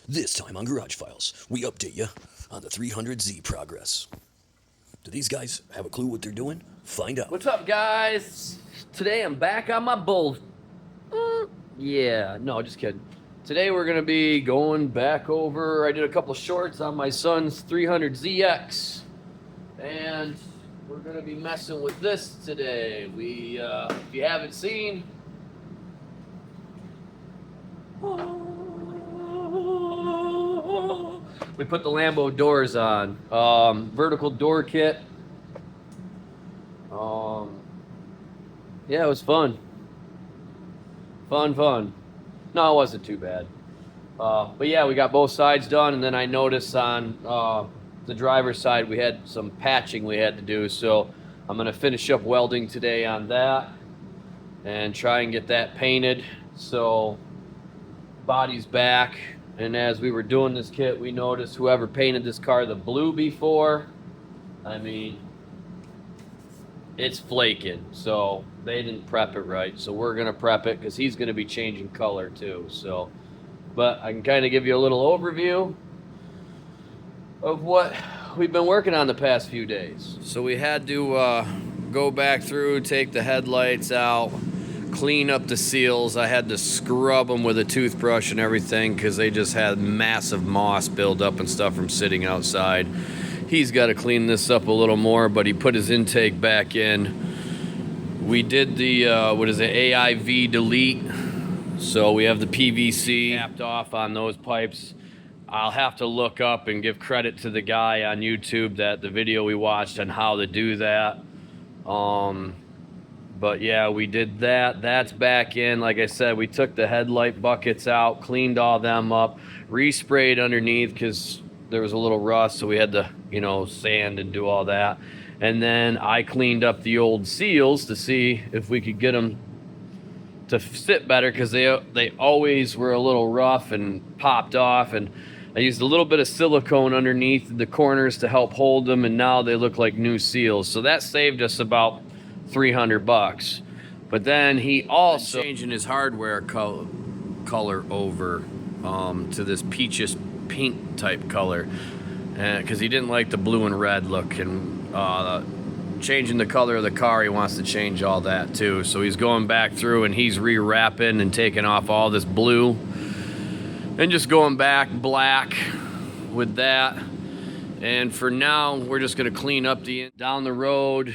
This time on Garage Files, we update you on the 300Z progress. Do these guys have a clue what they're doing? Find out. What's up, guys? Today I'm back on my bull. Yeah, no, just kidding. Today we're gonna be going back over. I did a couple of shorts on my son's 300ZX, and we're gonna be messing with this today. If you haven't seen, we put the Lambo doors on. Vertical door kit. Yeah, it was fun. Fun. No, it wasn't too bad. But yeah, we got both sides done, and then I noticed on the driver's side we had some patching we had to do, so I'm gonna finish up welding today on that and try and get that painted. So body's back, and as we were doing this kit, we noticed whoever painted this car the blue before, I mean, it's flaking, so they didn't prep it right. So we're gonna prep it because he's gonna be changing color too. So, but I can kind of give you a little overview of what we've been working on the past few days. So we had to go back through, take the headlights out, clean up the seals. I had to scrub them with a toothbrush and everything because they just had massive moss build up and stuff from sitting outside. He's got to clean this up a little more, but he put his intake back in. We did the, AIV delete. So we have the PVC tapped off on those pipes. I'll have to look up and give credit to the guy on YouTube that the video we watched on how to do that. But yeah, we did that. That's back in. Like I said, we took the headlight buckets out, cleaned all them up, resprayed underneath because there was a little rust, so we had to, sand and do all that. And then I cleaned up the old seals to see if we could get them to sit better because they always were a little rough and popped off. And I used a little bit of silicone underneath the corners to help hold them, and now they look like new seals. So that saved us about $300. But then he also changing his hardware color over to this peachish pink type color, because he didn't like the blue and red look, and changing the color of the car, he wants to change all that too. So he's going back through and he's rewrapping and taking off all this blue and just going back black with that. And for now, we're just going to clean up down the road.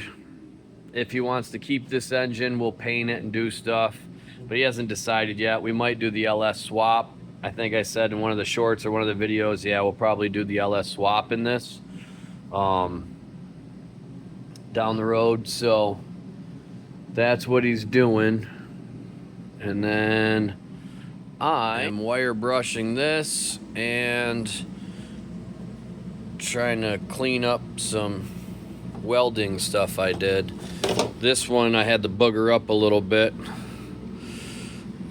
If he wants to keep this engine, we'll paint it and do stuff, but he hasn't decided yet. We might do the LS swap. I think I said in one of the shorts or one of the videos, yeah, we'll probably do the LS swap in this down the road. So that's what he's doing. And then I am wire brushing this and trying to clean up some welding stuff I did. This one I had to booger up a little bit.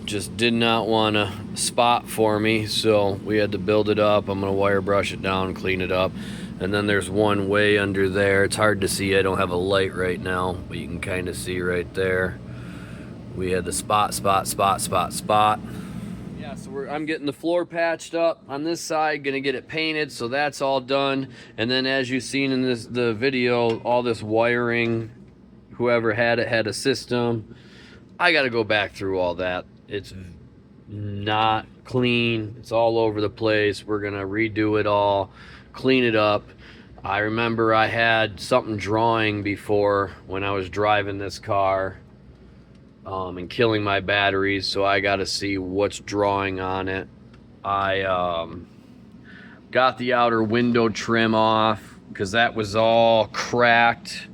Just did not want to spot for me, so we had to build it up. I'm gonna wire brush it down, clean it up. And then there's one way under there. It's hard to see, I don't have a light right now, but you can kind of see right there. We had the spot. Yeah, so I'm getting the floor patched up on this side, gonna get it painted, so that's all done. And then as you've seen in the video, all this wiring, whoever had it had a system. I gotta go back through all that. It's not clean. It's all over the place. We're gonna redo it all, clean it up. I remember I had something drawing before when I was driving this car and killing my batteries, so I gotta see what's drawing on it. I got the outer window trim off because that was all cracked.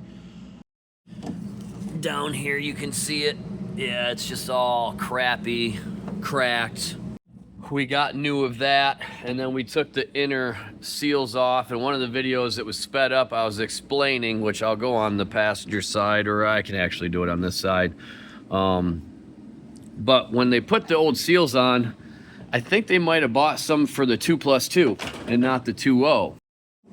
Down here you can see it. Yeah, it's just all crappy, cracked. We got new of that, and then we took the inner seals off. And one of the videos that was sped up, I was explaining, which I'll go on the passenger side, or I can actually do it on this side. But when they put the old seals on, I think they might have bought some for the 2+2 and not the 2.0,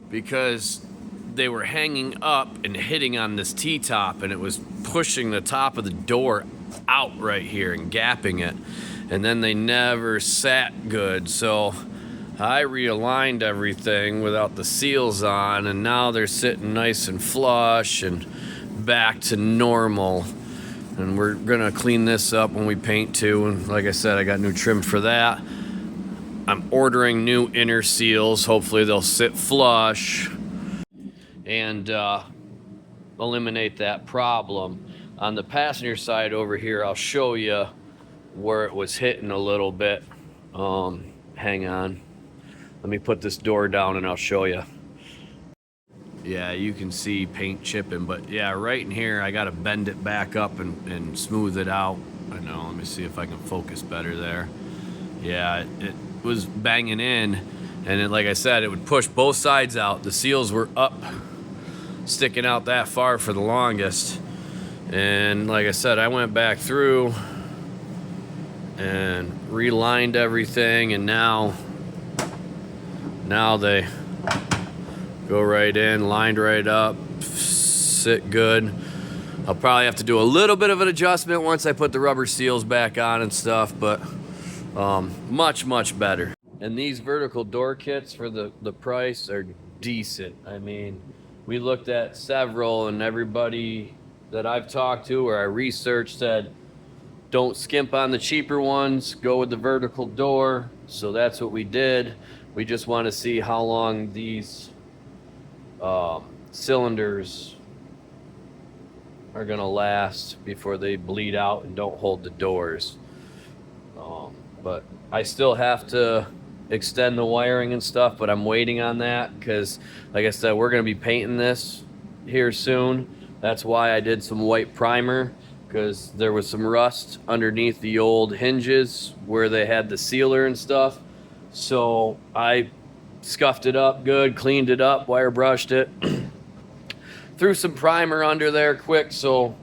because they were hanging up and hitting on this T-top, and it was pushing the top of the door out right here and gapping it, and then they never sat good. So I realigned everything without the seals on, and now they're sitting nice and flush and back to normal. And we're gonna clean this up when we paint too. And like I said, I got new trim for that. I'm ordering new inner seals. Hopefully they'll sit flush and eliminate that problem. On the passenger side over here, I'll show you where it was hitting a little bit. Hang on. Let me put this door down and I'll show you. Yeah, you can see paint chipping, but yeah, right in here, I gotta bend it back up and smooth it out. I know, let me see if I can focus better there. Yeah, it was banging in, and it, like I said, it would push both sides out. The seals were up, sticking out that far for the longest. And like I said, I went back through and relined everything, and now they go right in, lined right up, sit good. I'll probably have to do a little bit of an adjustment once I put the rubber seals back on and stuff, but much better. And these vertical door kits for the price are decent. I mean, we looked at several, and everybody that I've talked to or I researched said, don't skimp on the cheaper ones, go with the vertical door. So that's what we did. We just want to see how long these cylinders are gonna last before they bleed out and don't hold the doors. But I still have to extend the wiring and stuff, but I'm waiting on that because, like I said, we're gonna be painting this here soon. That's why I did some white primer, because there was some rust underneath the old hinges where they had the sealer and stuff. So I scuffed it up good, cleaned it up, wire brushed it, threw some primer under there quick, so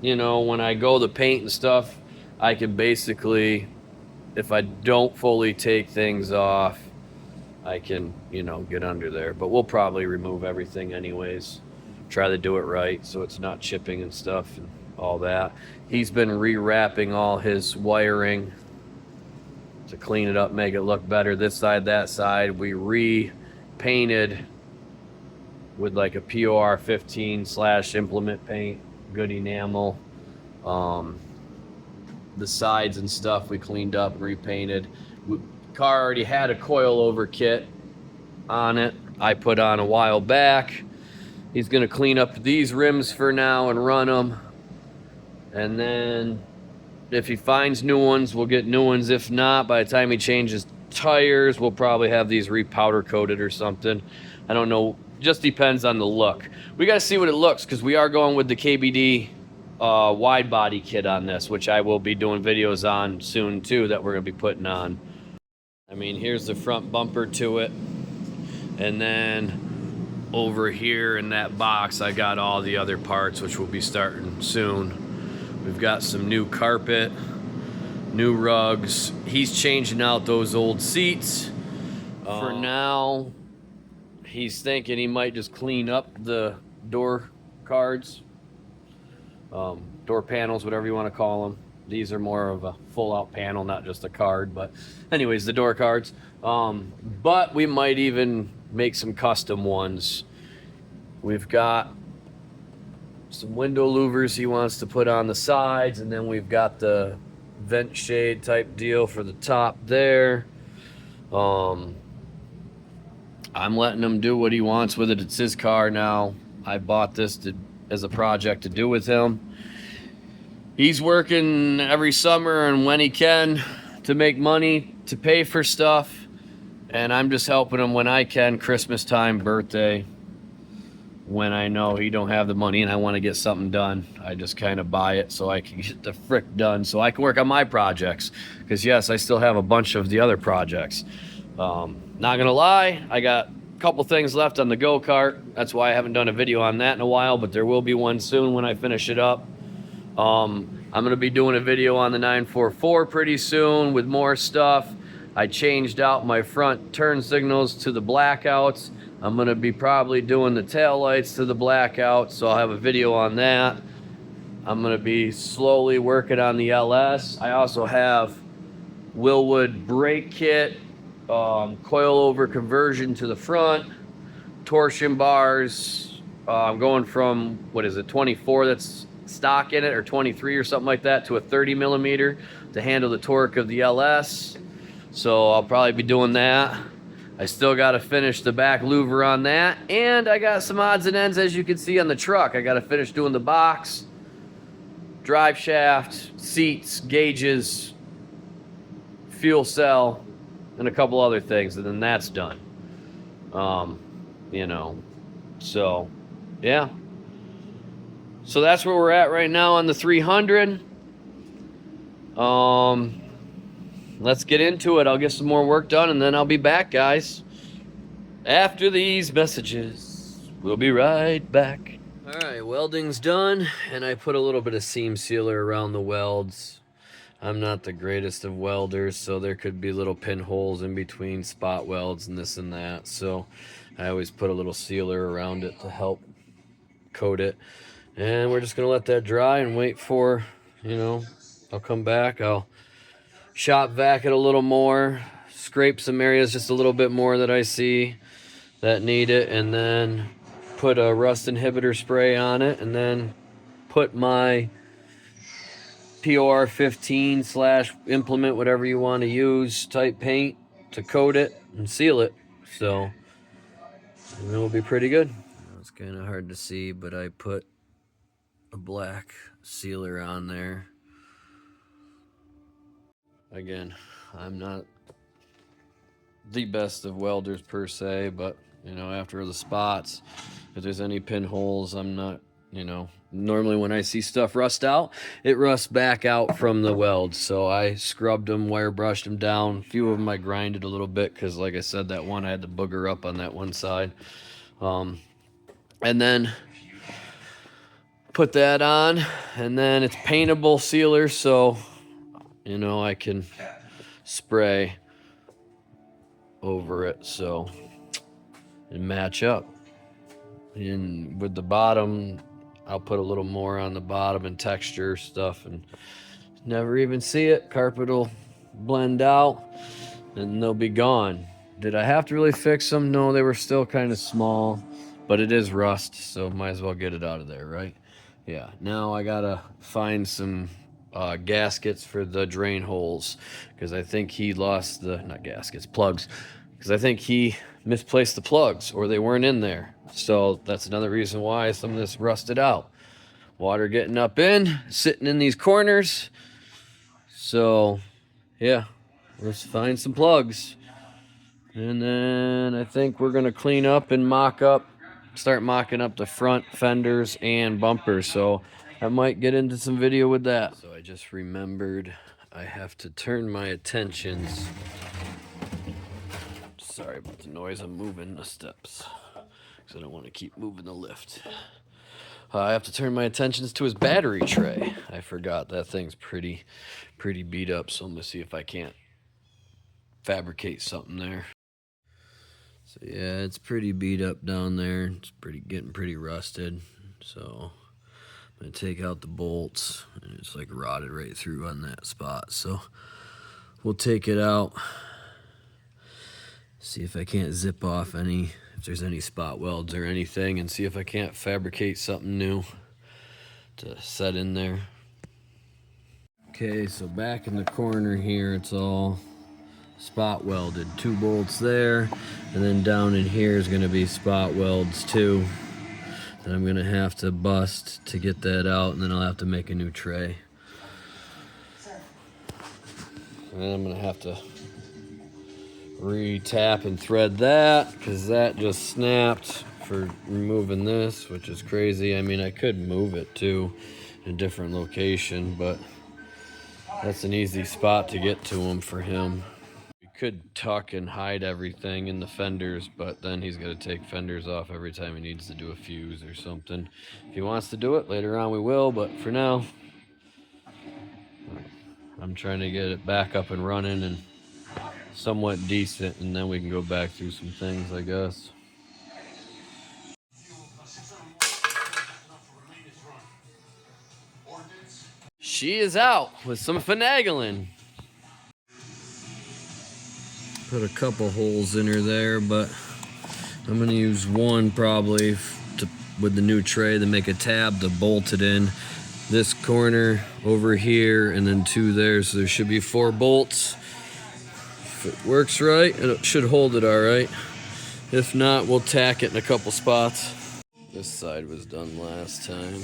you know, when I go to paint and stuff, I can basically, if I don't fully take things off, I can, you know, get under there. But we'll probably remove everything anyways, try to do it right so it's not chipping and stuff and all that. He's been rewrapping all his wiring to clean it up, make it look better. This side, that side, we repainted with like a POR 15 / implement paint, good enamel. The sides and stuff we cleaned up and repainted. Car already had a coilover kit on it I put on a while back. He's gonna clean up these rims for now and run them, and then if he finds new ones, we'll get new ones. If not, by the time he changes tires, we'll probably have these repowder coated or something. I don't know, just depends on the look. We got to see what it looks, because we are going with the KBD wide body kit on this, which I will be doing videos on soon too, that we're going to be putting on. I mean, here's the front bumper to it, and then over here in that box I got all the other parts, which will be starting soon. We've got some new carpet, new rugs. He's changing out those old seats. For now, he's thinking he might just clean up the door cards, door panels, whatever you want to call them. These are more of a full-out panel, not just a card. But anyways, the door cards. But we might even make some custom ones. We've got some window louvers he wants to put on the sides, and then we've got the vent shade type deal for the top there. I'm letting him do what he wants with it. It's his car now. I bought this as a project to do with him. He's working every summer and when he can to make money to pay for stuff, and I'm just helping him when I can. Christmas time, birthday, when I know he don't have the money and I want to get something done, I just kind of buy it so I can get the frick done, so I can work on my projects. Because yes, I still have a bunch of the other projects. Not gonna lie, I got a couple things left on the go-kart. That's why I haven't done a video on that in a while, but there will be one soon when I finish it up. I'm gonna be doing a video on the 944 pretty soon with more stuff. I changed out my front turn signals to the blackouts. I'm gonna be probably doing the tail lights to the blackouts, so I'll have a video on that. I'm gonna be slowly working on the LS. I also have Willwood brake kit coilover conversion to the front, torsion bars. I'm going from, what is it, 24 that's stock in it, or 23 or something like that, to a 30 millimeter to handle the torque of the LS. So I'll probably be doing that. I still got to finish the back louver on that, and I got some odds and ends, as you can see on the truck. I got to finish doing the box, drive shaft, seats, gauges, fuel cell, and a couple other things, and then that's done. You know, so yeah. So that's where we're at right now on the 300. Let's get into it. I'll get some more work done, and then I'll be back, guys. After these messages, we'll be right back. All right, welding's done, and I put a little bit of seam sealer around the welds. I'm not the greatest of welders, so there could be little pinholes in between spot welds and this and that. So I always put a little sealer around it to help coat it. And we're just gonna let that dry and wait for, I'll come back, I'll shop vac it a little more, scrape some areas just a little bit more that I see that need it, and then put a rust inhibitor spray on it, and then put my POR 15 / implement, whatever you want to use, type paint to coat it and seal it. So it'll be pretty good. It's kind of hard to see, but I put a black sealer on there. Again, I'm not the best of welders per se, but after the spots, if there's any pinholes, I'm not, normally when I see stuff rust out, it rusts back out from the welds. So I scrubbed them, wire brushed them down. A few of them I grinded a little bit because, like I said, that one I had to booger up on that one side. And then put that on, and then it's paintable sealer, so I can spray over it so and match up. And with the bottom, I'll put a little more on the bottom and texture stuff, and never even see it. Carpet will blend out and they'll be gone. Did I have to really fix them? No, they were still kind of small, but it is rust, so might as well get it out of there, right? Yeah, now I gotta find some gaskets for the drain holes, because I think he lost not gaskets, plugs, because I think he misplaced the plugs, or they weren't in there. So that's another reason why some of this rusted out. Water getting up in, sitting in these corners. So yeah, let's find some plugs. And then I think we're gonna clean up and start mocking up the front fenders and bumpers. So I might get into some video with that. So I just remembered I have to turn my attentions. Sorry about the noise, I'm moving the steps because I don't want to keep moving the lift. I have to turn my attentions to his battery tray. I forgot that thing's pretty beat up, so I'm gonna see if I can't fabricate something there. So yeah, it's pretty beat up down there. It's getting pretty rusted. So I'm gonna take out the bolts, and it's like rotted right through on that spot. So we'll take it out. See if I can't zip off if there's any spot welds or anything, and see if I can't fabricate something new to set in there. Okay, so back in the corner here, it's all spot welded. 2 bolts there, and then down in here is going to be spot welds too that I'm going to have to bust to get that out, and then I'll have to make a new tray. And then I'm going to have to re-tap and thread that, because that just snapped for removing this, which is crazy. I mean, I could move it to a different location, but that's an easy spot to get to him for him. We could tuck and hide everything in the fenders, but then he's got to take fenders off every time he needs to do a fuse or something. If he wants to do it later on, we will, but for now I'm trying to get it back up and running and somewhat decent, and then we can go back through some things, I guess. She is out with some finagling. Put a couple holes in her there, but I'm gonna use one probably with the new tray to make a tab to bolt it in. This corner over here and then 2 there, so there should be 4 bolts. If it works right, it should hold it all right. If not, we'll tack it in a couple spots. This side was done last time,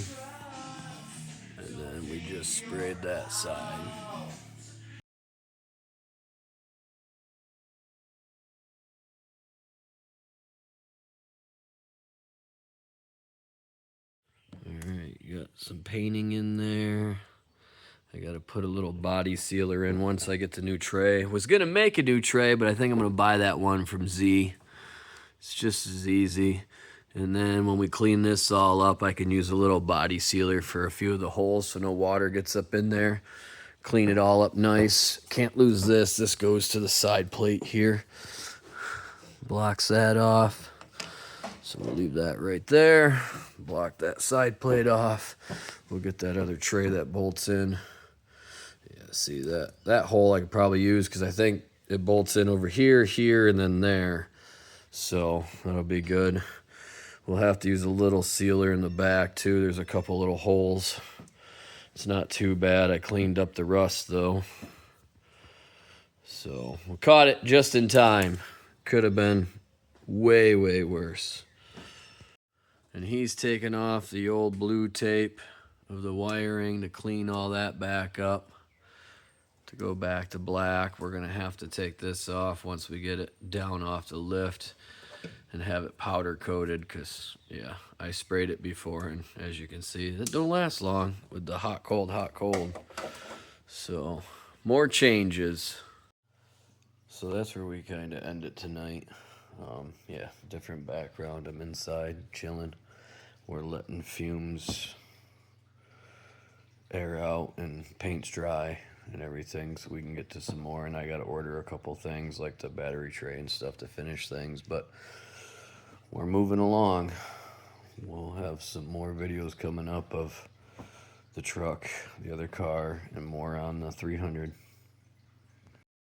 and then we just sprayed that side. Alright, you got some painting in there. I gotta put a little body sealer in once I get the new tray. Was gonna make a new tray, but I think I'm gonna buy that one from Z. It's just as easy. And then when we clean this all up, I can use a little body sealer for a few of the holes so no water gets up in there. Clean it all up nice. Can't lose this. This goes to the side plate here. Blocks that off. So we'll leave that right there. Block that side plate off. We'll get that other tray that bolts in. Yeah, see that hole I could probably use because I think it bolts in over here, here, and then there. So that'll be good. We'll have to use a little sealer in the back too. There's a couple little holes. It's not too bad. I cleaned up the rust though. So we caught it just in time. Could have been way, way worse. And he's taken off the old blue tape of the wiring to clean all that back up. To go back to black, we're gonna have to take this off once we get it down off the lift and have it powder coated because, yeah, I sprayed it before and as you can see, it don't last long with the hot, cold, hot, cold. So, more changes. So that's where we kind of end it tonight. Yeah, different background. I'm inside chilling. We're letting fumes air out and paint's dry and everything so we can get to some more. And I got to order a couple things like the battery tray and stuff to finish things, but we're moving along. We'll have some more videos coming up of the truck, the other car, and more on the 300.